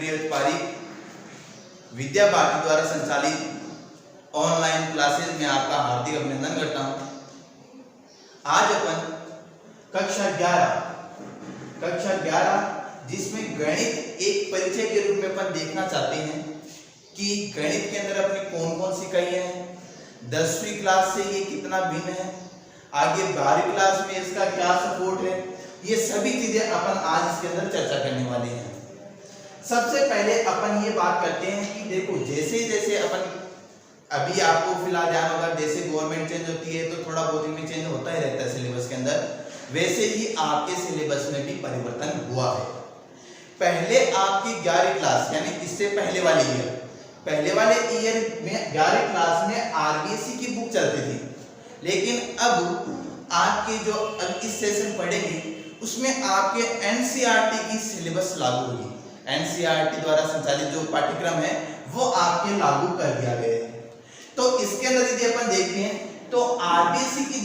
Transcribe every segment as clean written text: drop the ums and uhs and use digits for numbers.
प्रियपारिक विद्या भारती द्वारा संचालित online classes में आपका हार्दिक अभिनंदन करता हूं। आज अपन कक्षा 11 जिसमें गणित एक परिचय के रूप में अपन देखना चाहते हैं कि गणित के अंदर अपनी कौन कौन सी इकाइयां हैं, 10वीं क्लास से ये कितना भिन्न है, आगे 12वीं क्लास में इसका क्या सपोर्ट है, ये सभी चीजें अपन आज इसके अंदर चर्चा करने वाले हैं। सबसे पहले अपन ये बात करते हैं कि देखो जैसे जैसे अपन अभी आपको फिलहाल ध्यान होगा जैसे गवर्नमेंट चेंज होती है तो थोड़ा बहुत इनमें चेंज होता ही रहता है सिलेबस के अंदर, वैसे ही आपके सिलेबस में भी परिवर्तन हुआ है। पहले आपकी 11वीं क्लास यानी इससे पहले वाले ईयर में 11वीं क्लास में आरबीएसई की बुक चलती थी, लेकिन अब आपके जो इस सेशन पढ़ेंगे उसमें आपके एनसीईआरटी की सिलेबस लागू होगी। एनसीईआरटी द्वारा संचालित जो पाठ्यक्रम है वो आपके लागू कर दिया गया है। तो इसके अंदर यदि अपन देखते हैं तो आरबीएसई की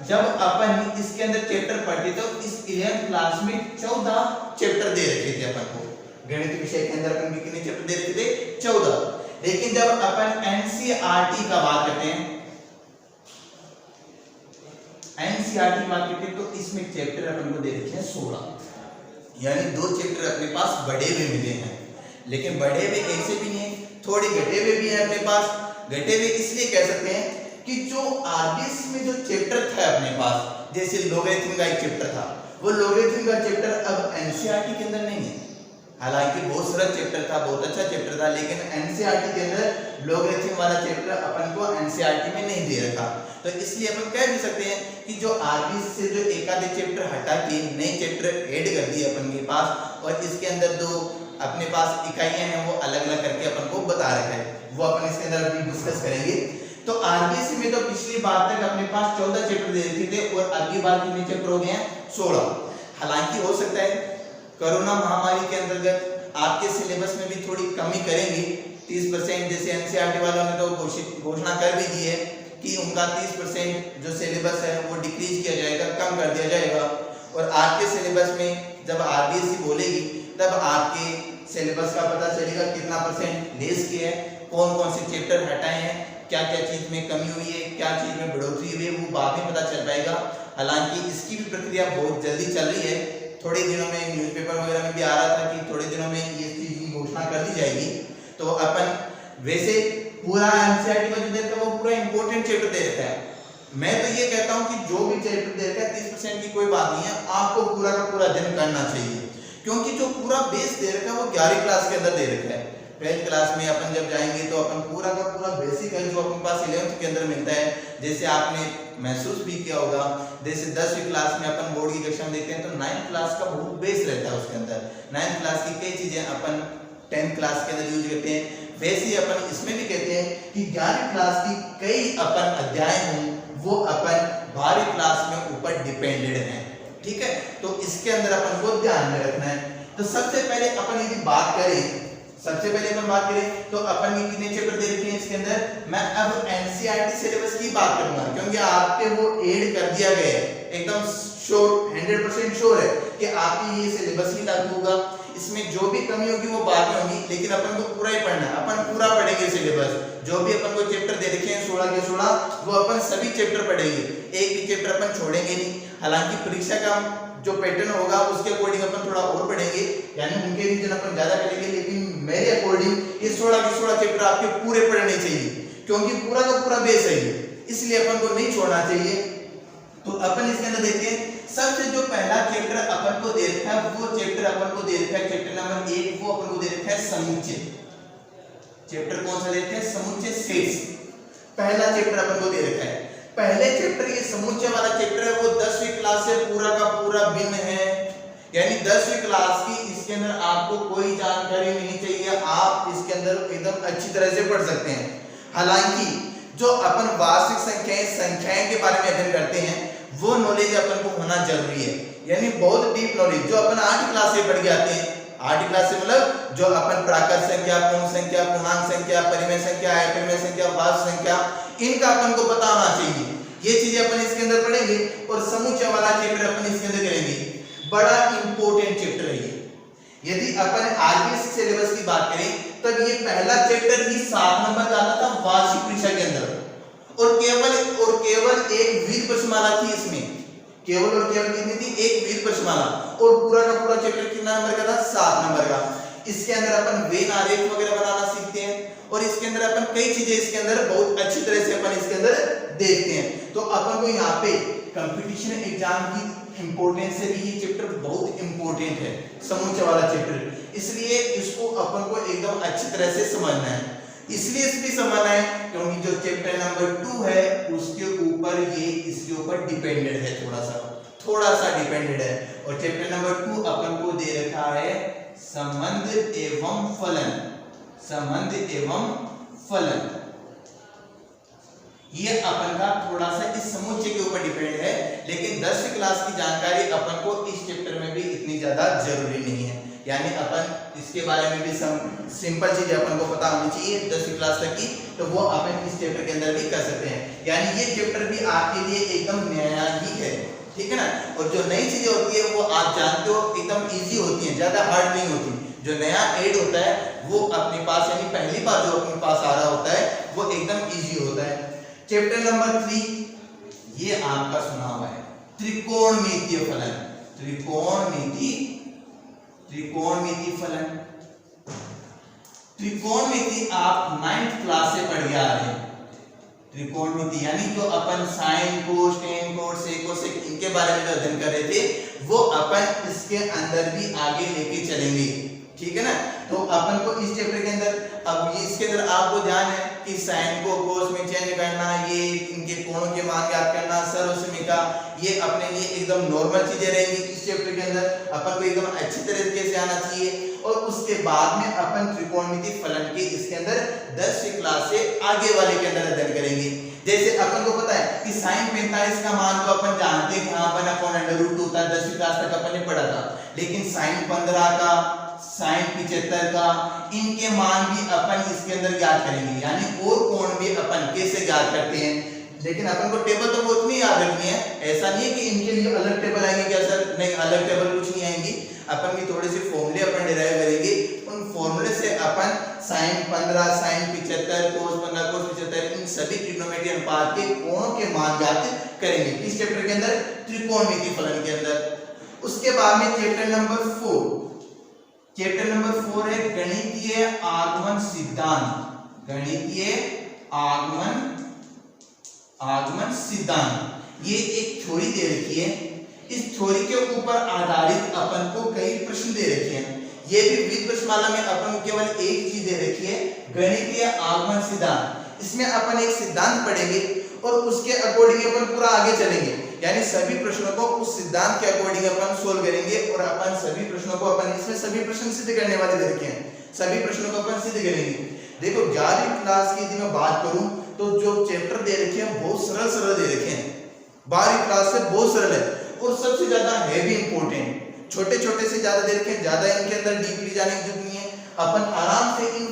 जब अपन इसके अंदर चैप्टर पढ़ते तो इस 11th क्लास में 14 चैप्टर दे रखे थे अपन को। गणित विषय के अंदर अपन कितने चैप्टर दे रखे थे? 14। लेकिन जब अपन एनसीईआरटी का बात करते हैं तो इसमें चैप्टर अपन को दे रखे हैं 16, यानी 2 चैप्टर अपने पास बढ़े हुए मिले हैं। लेकिन बढ़े हुए ऐसे भी नहीं है, थोड़े घटे हुए भी है अपने पास। घटे हुए इसलिए कह सकते हैं कि जो आरबीएसई में जो चैप्टर था अपने पास, जैसे लोगरिथम का एक चैप्टर था, वो लोगरिथम का चैप्टर अब एनसीईआरटी के अंदर नहीं है। हालांकि बहुत सरल चैप्टर था, बहुत अच्छा चैप्टर था, लेकिन एनसीईआरटी के अंदर लोगरिथम वाला चैप्टर अपन को एनसीईआरटी में नहीं दे रखा। तो इसलिए अपन कह भी सकते हैं कि जो आरबीएसई से जो एकाधिक चैप्टर हटा के नए चैप्टर ऐड कर दिए अपन के पास, और इसके अंदर जो अपने पास इकाइयां हैं वो अलग अलग करके अपन को बता रखा है, वो अपन इसके अंदर अभी डिस्कस करेंगे। तो आरबीएसई में तो पिछली बार तक अपने पास 14 चैप्टर दे रखे थे और अगली बार कितने चैप्टर हो गए हैं? 16। हालांकि हो सकता है कोरोना महामारी के अंतर्गत आपके सिलेबस में भी थोड़ी कमी करेंगे 30%, जैसे एनसीईआरटी वालों ने तो घोषणा कर भी दी है कि उनका 30% जो सिलेबस है वो डिक्रीज किया जाएगा, कम कर दिया जाएगा। और आपके सिलेबस में जब आरबीएसई बोलेगी तब आपके सिलेबस का पता चलेगा कितना % लेस किया है, कौन कौन से चैप्टर हटाए हैं, क्या क्या चीज में कमी हुई है, क्या चीज में बढ़ोतरी हुई है, वो बाद में पता चल पाएगा। हालांकि इसकी भी प्रक्रिया बहुत जल्दी चल रही है, थोड़े दिनों में न्यूज़पेपर वगैरह में भी आ रहा था कि थोड़े दिनों में ये चीज की घोषणा कर दी जाएगी। तो अपन वैसे पूरा एनसीईआरटी का जो दे रखा है वो पूरा इंपॉर्टेंट चैप्टर दे रखा है। मैं तो ये कहता हूं कि जो भी चैप्टर दे रखा है 30% की कोई बात नहीं है, आपको पूरा का पूरा अध्ययन करना चाहिए, क्योंकि जो पूरा बेस दे रखा है वो 11वीं क्लास के अंदर दे रखा है। 12th क्लास में अपन जब जाएंगे तो अपन पूरा का पूरा बेसिक है जो अपने पास 11th के अंदर मिलता है, जैसे आपने महसूस भी किया होगा। जैसे 10वीं क्लास में अपन बोर्ड की कक्षा में देखते हैं तो 9th क्लास का बहुत बेस रहता है उसके अंदर। 9th क्लास की कई चीजें अपन 10th क्लास के अंदर यूज करते हैं, वैसे ही अपन इसमें भी कहते हैं कि 11वीं क्लास की कई अपन अध्याय हैं वो अपन 12वीं क्लास में ऊपर डिपेंडेड हैं। ठीक है, तो इसके अंदर अपन को ध्यान में रखना है। तो सबसे पहले अपन यदि बात करें तो अपन ने कितने चैप्टर दे रखे हैं इसके अंदर? मैं अब एनसीईआरटी सिलेबस की बात करूंगा, क्योंकि आपके वो ऐड कर दिया गया है, एकदम श्योर 100% श्योर है कि आपकी ये सिलेबस ही लागू होगा। इसमें जो भी कमी होगी वो बाद में होगी, लेकिन अपन को पूरा ही पढ़ना है, अपन पूरा पढ़ेंगे सिलेबस। जो भी अपन को चैप्टर दे रखे हैं 16 के 16 वो अपन सभी चैप्टर पढ़ेंगे, एक भी चैप्टर अपन छोड़ेंगे नहीं। हालांकि परीक्षा का जो पैटर्न होगा उसके अकॉर्डिंग अपन थोड़ा और पढ़ेंगे, यानी उनके रीजन अपन ज्यादा करेंगे, लेकिन मेरे अकॉर्डिंग ये 16 के 16 चैप्टर आपके पूरे पढ़ने चाहिए, क्योंकि पूरा का पूरा बेस है ये, इसलिए अपन को नहीं छोड़ना चाहिए। तो अपन इसके अंदर देखते हैं सबसे जो पहला चैप्टर अपन को दे रखा है वो चैप्टर अपन को दे रखा है चैप्टर नंबर 1, वो अपन को दे रखा है समुच्चय। चैप्टर कौन सा दे रखा है? समुच्चय शेष। पहला चैप्टर अपन को दे रखा है। पहले चैप्टर ये समुच्चय वाला चैप्टर है वो 10वीं क्लास से पूरा का पूरा भिन्न है, यानी 10वीं क्लास की इसके अंदर आपको कोई जानकारी नहीं चाहिए, आप इसके अंदर एकदम अच्छी तरह से पढ़ सकते हैं। हालांकि जो अपन वास्तविक संख्याएं के बारे में अध्ययन करते हैं वो नॉलेज अपन को होना जरूरी है, यानी बहुत डीप नॉलेज जो अपन 8वीं क्लास से पढ़ के आते हैं। 8वीं क्लास से मतलब जो अपन प्राकृत संख्या, पूर्ण संख्या, पूर्णांक संख्या, परिमेय संख्या, अपरिमेय संख्या, वास्तविक संख्या, इनका अपन को पता होना चाहिए। ये चीजें अपन इसके अंदर पढ़ेंगे और समुच्चय वाला चैप्टर अपन इसके अंदर करेंगे। बड़ा इंपॉर्टेंट चैप्टर है यदि अपन आरबीएससी सिलेबस की बात करें तब ये पहला चैप्टर ही 7 नंबर का आता था वार्षिक परीक्षा के अंदर, और केवल एक वीर प्रश्नमाला थी इसमें, केवल और केवल कितनी थी, एक वीर प्रश्नमाला, और पूरा का पूरा चैप्टर कितना नंबर का था, 7 नंबर का। इसके अंदर अपन वेन आरेख वगैरह बनाना सीखते हैं, और इसके अंदर अपन कई चीजें इसके अंदर बहुत अच्छी तरह से अपन इसके अंदर देखते हैं। तो अपन को यहाँ पे कंपटीशन एग्जाम की इंपॉर्टेंस से भी ये चैप्टर बहुत इंपॉर्टेंट है, समूचे वाला चैप्टर, इसलिए इसको अपन को एकदम अच्छी तरह से समझना है। इसलिए समझना है क्योंकि जो चैप्टर नंबर 2 है उसके ऊपर ये इसके ऊपर डिपेंडेड है, थोड़ा सा डिपेंडेड है। और चैप्टर नंबर 2 अपन को दे रखा है संबंध एवं फलन, संबंध एवं फलन, ये अपन का थोड़ा सा इस समुच्चय के ऊपर डिपेंड है, लेकिन 10वीं क्लास की जानकारी अपन को इस चैप्टर में भी इतनी ज्यादा जरूरी नहीं है, यानी अपन इसके बारे में भी सिंपल चीजें अपन को पता होनी चाहिए 10वीं क्लास तक की, तो वो अपन इस चैप्टर के अंदर भी कर सकते हैं। यानी ये चैप्टर भी आपके लिए एकदम नया ही है, ठीक है ना। और जो नई चीजें होती है वो आप जानते हो एकदम इजी होती हैं, ज्यादा हार्ड नहीं होती। जो नया एड होता है वो अपने पास, यानी पहली बार जो अपने पास आ रहा होता है वो एकदम इजी होता है। चैप्टर नंबर 3 ये आपका सुना हुआ है त्रिकोणमितीय फलन, त्रिकोणमितीय फलन। त्रिकोणमिति आप 9th क्लास से पढ़ के आ रहे हैं। त्रिकोणमिति यानी जो अपन साइन कोस टेन कोस सेक कोसेक इनके बारे में जो अध्ययन कर रहे थे वो अपन इसके अंदर भी आगे लेके चलेंगे, ठीक है ना। तो अपन को इस चैप्टर के अंदर, अब इसके अंदर आपको ध्यान है कि साइन को कोस में चेंज करना, ये इनके कोणों के मान ज्ञात करना, सर्वसमीका, ये अपने लिए एकदम नॉर्मल चीजें रहेंगी। इस चैप्टर के अंदर अपन को एकदम अच्छी तरीके से आना चाहिए। और उसके बाद में अपन त्रिकोणमितीय फलन के इसके अंदर 10वीं क्लास से आगे वाले के अंदर अध्ययन करेंगे। जैसे अपन को पता है कि साइन 45 का मान तो अपन जानते हैं कहां पर √2 होता है, 10वीं क्लास तक अपन ने पढ़ा था। लेकिन साइन 15 का, साइन 75 का, इनके मान भी अपन इसके अंदर ज्ञात करेंगे, यानी और कोण भी अपन कैसे ज्ञात करते हैं। लेकिन अपन को टेबल तो बहुत नहीं याद रखनी है, ऐसा नहीं है कि इनके लिए अलग टेबल आएंगे क्या सर, नहीं, अलग टेबल कुछ नहीं आएंगी। अपन की थोड़ी सी फॉर्मूले अपन डिराइव करेंगे, उन फॉर्मूले से अपन साइन 15, साइन 75, कोस 15, कोस 75 इन सभी ट्रिग्नोमेट्री अनुपात के कोणों के मान ज्ञात करेंगे किस चैप्टर के अंदर, त्रिकोणमितीय फलन के अंदर। उसके बाद में चैप्टर नंबर 4, चैप्टर नंबर 4 है गणितीय आगमन सिद्धांत, गणितीय आगमन सिद्धांत। ये एक थ्योरी दे रखी है, इस थ्योरी के ऊपर आधारित अपन को कई प्रश्न दे रखे हैं। ये भी विद प्रश्नमाला में अपन को केवल एक चीज दे रखी है, गणितीय आगमन सिद्धांत। इसमें अपन एक सिद्धांत पढ़ेंगे और उसके अकॉर्डिंग अपन पूरा आगे चलेंगे, यानी सभी प्रश्नों को उस सिद्धांत के अकॉर्डिंग अपन सोल्व करेंगे। और अपन सभी प्रश्नों को अपन इसमें सभी प्रश्न सिद्ध करने वाले दे रखे हैं, सभी प्रश्नों को अपन सिद्ध करेंगे। देखो 11वीं क्लास की यदि मैं बात करूं तो जो चैप्टर दे रखे हैं बहुत सरल दे रखे हैं, 12वीं क्लास से बहुत सरल है और सबसे ज्यादा है भी इंपॉर्टेंट। छोटे से ज्यादा दे रखे हैं, ज्यादा इनके अंदर डीपली जाने की जरूरत नहीं है, अपन आराम से इन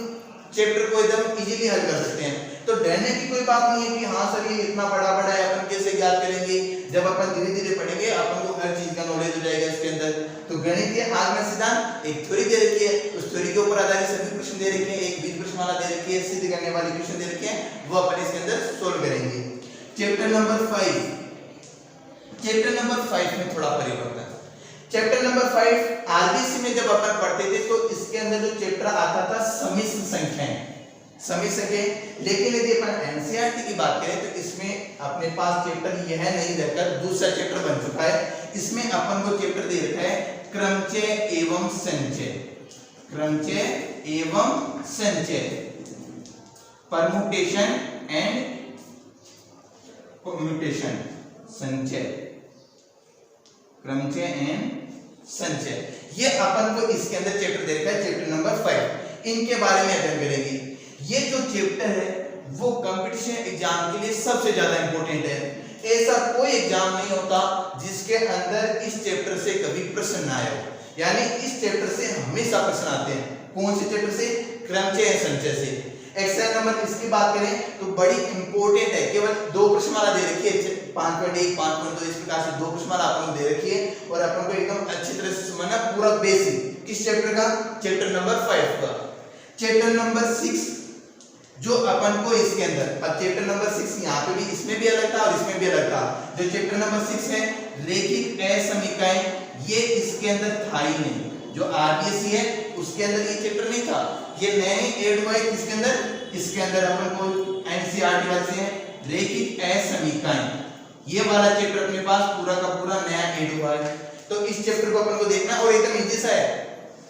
चैप्टर को एकदम इजीली हल कर सकते हैं। तो डरने की कोई बात नहीं है कि हाँ सर ये इतना बड़ा है, अपन कैसे ज्ञात करेंगे। जब अपन धीरे पढ़ेंगे अपन को हर चीज का नॉलेज हो जाएगा इसके अंदर। तो गणितीय आगमन सिद्धांत एक थ्योरी दे रखी है, उस थ्योरी के ऊपर आधारित सभी प्रश्न दे रखे हैं, एक बीज प्रश्नमाला दे रखी है, सिद्ध करने वाले क्वेश्चन दे रखे हैं, वो अपन इसके अंदर सोल्व करेंगे। चैप्टर नंबर 5, चैप्टर नंबर 5 में थोड़ा परिवर्तन। चैप्टर नंबर 5 आरबीसी में जब अपन पढ़ते थे तो इसके अंदर जो चैप्टर आता था समिश्र संख्याएं, समिश्र संख्याएं। लेकिन यदि अपन एनसीईआरटी की बात करें तो इसमें अपने पास चैप्टर यह नहीं रहकर दूसरा चैप्टर बन चुका है। इसमें अपन को चैप्टर दे रखा है क्रमचय एवं संचय, क्रमचय एवं संचय, परम्यूटेशन एंड परम्यूटेशन, संचय, क्रमचय एंड संचय। ये अपन को इसके अंदर चैप्टर दे रखा है, चैप्टर नंबर 5। इनके बारे में अध्ययन करेंगे। ये जो चैप्टर है वो कंपटीशन एग्जाम के लिए सबसे ज्यादा इंपॉर्टेंट है। ऐसा कोई एग्जाम नहीं होता जिसके अंदर इस चैप्टर से कभी प्रश्न ना आए हो, यानी इस चैप्टर से हमेशा प्रश्न आते हैं। कौन से चैप्टर से, क्रमचय एवं संचय से। एक्सरसाइज नंबर इसकी बात करें तो बड़ी इंपॉर्टेंट है, केवल 2 प्रश्नमाला दे रखी है, 5.1 5.2 इस प्रकार से 2 प्रश्नमाला अपन को दे रखी है और अपन को एकदम अच्छी तरह से समझना, पूरा बेसिक किस चैप्टर का? चैप्टर नंबर 5 का। चैप्टर नंबर 6 जो अपन को इसके अंदर, अब चैप्टर नंबर 6 यहाँ पे भी, इसमें भी अलग था और इसमें भी अलग था। जो चैप्टर नंबर 6 है रैखिक असमीकाएं, ये इसके अंदर था ही नहीं। जो आरबीएससी है उसके अंदर ये चैप्टर नहीं था, ये नए ऐड हुआ है किसके अंदर? इसके अंदर अपन को एनसीईआरटी वाले से है रैखिक असमीकाएं, ये वाला चैप्टर अपने पास पूरा का पूरा नया ऐड हुआ है। तो इस चैप्टर को अपन को देखना और एकदम इजी सा है,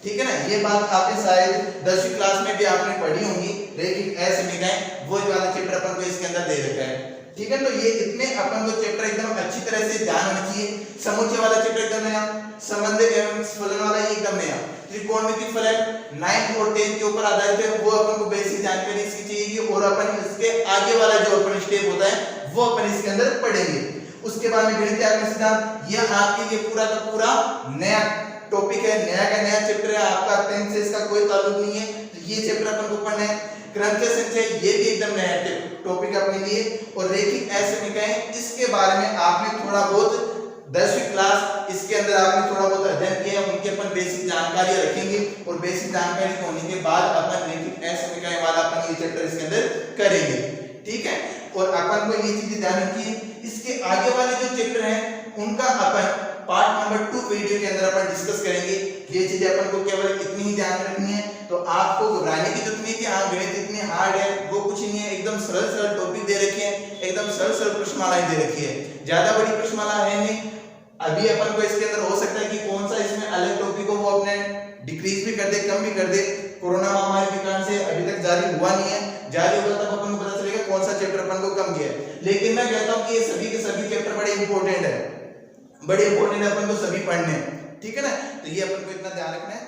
ठीक है ना। ये बात आपने शायद 10वीं क्लास में भी आपने पढ़ी होंगी, रैखिक असमीकाएं, वो वाला चैप्टर अपन को इसके अंदर दे रखा है, ठीक है। तो ये इतने अपन को चैप्टर एकदम अच्छी तरह से ध्यान होना चाहिए। समुच्चय वाला चैप्टर एकदम नया, संबंध एवं फलन वाला ये एकदम नया, त्रिकोणमिति फलन 9th और 10th के ऊपर आधारित है, वो अपन को बेसिक जानकारी इसकी चाहिए। और अपन इसके आगे वाला जो अपन स्टेप होता है वो अपन इसके अंदर पढ़ेंगे। उसके बाद में गणितीय आगम सिद्धांत, ये आपके लिए पूरा का पूरा नया टॉपिक है, नया का नया चैप्टर है, आपका 10th से इसका कोई ताल्लुक नहीं है। तो ये चैप्टर अपन को पढ़ना है। क्रमचय संचय, ये भी एकदम नया टॉपिक अपने लिए। और रैखिक असमीकाएं, इसके बारे में आपने थोड़ा बहुत 10वीं क्लास इसके अंदर आपने थोड़ा बहुत अध्ययन किया, उनके अपन बेसिक जानकारी रखेंगे। और बेसिक जानकारी होने के बाद अपन रैखिक असमीकाएं वाला अपन ये चैप्टर इसके अंदर करेंगे, ठीक है। और अपन को ये चीजें ध्यान रखिए। इसके आगे वाले जो चैप्टर हैं उनका अपन पार्ट नंबर 2 वीडियो के अंदर अपन डिस्कस करेंगे। ये चीजें अपन को केवल इतनी ही ध्यान रखनी है। तो आपको घबराने की जरूरत नहीं है कि हाँ गणित इतनी हार्ड है, वो कुछ नहीं है। एकदम सरल सरल टॉपिक दे रखे हैं, एकदम सरल सरल प्रश्नमालाएं दे रखी है, ज्यादा बड़ी प्रश्नमाला है नहीं। अभी अपन को इसके अंदर हो सकता है कि कौन सा इसमें अलग टॉपिक हो वो अपने डिक्रीज भी कर दे, कम भी कर दे। कोरोना महामारी के कारण से अभी तक जारी हुआ नहीं है, जारी होगा तब अपन को पता चलेगा कौन सा चैप्टर अपन को कम किया है। लेकिन मैं कहता हूँ कि ये सभी के सभी चैप्टर बड़े इंपॉर्टेंट है, बड़े इंपॉर्टेंट है, अपन को सभी पढ़ने हैं, ठीक है ना। तो ये अपन को इतना ध्यान रखना है।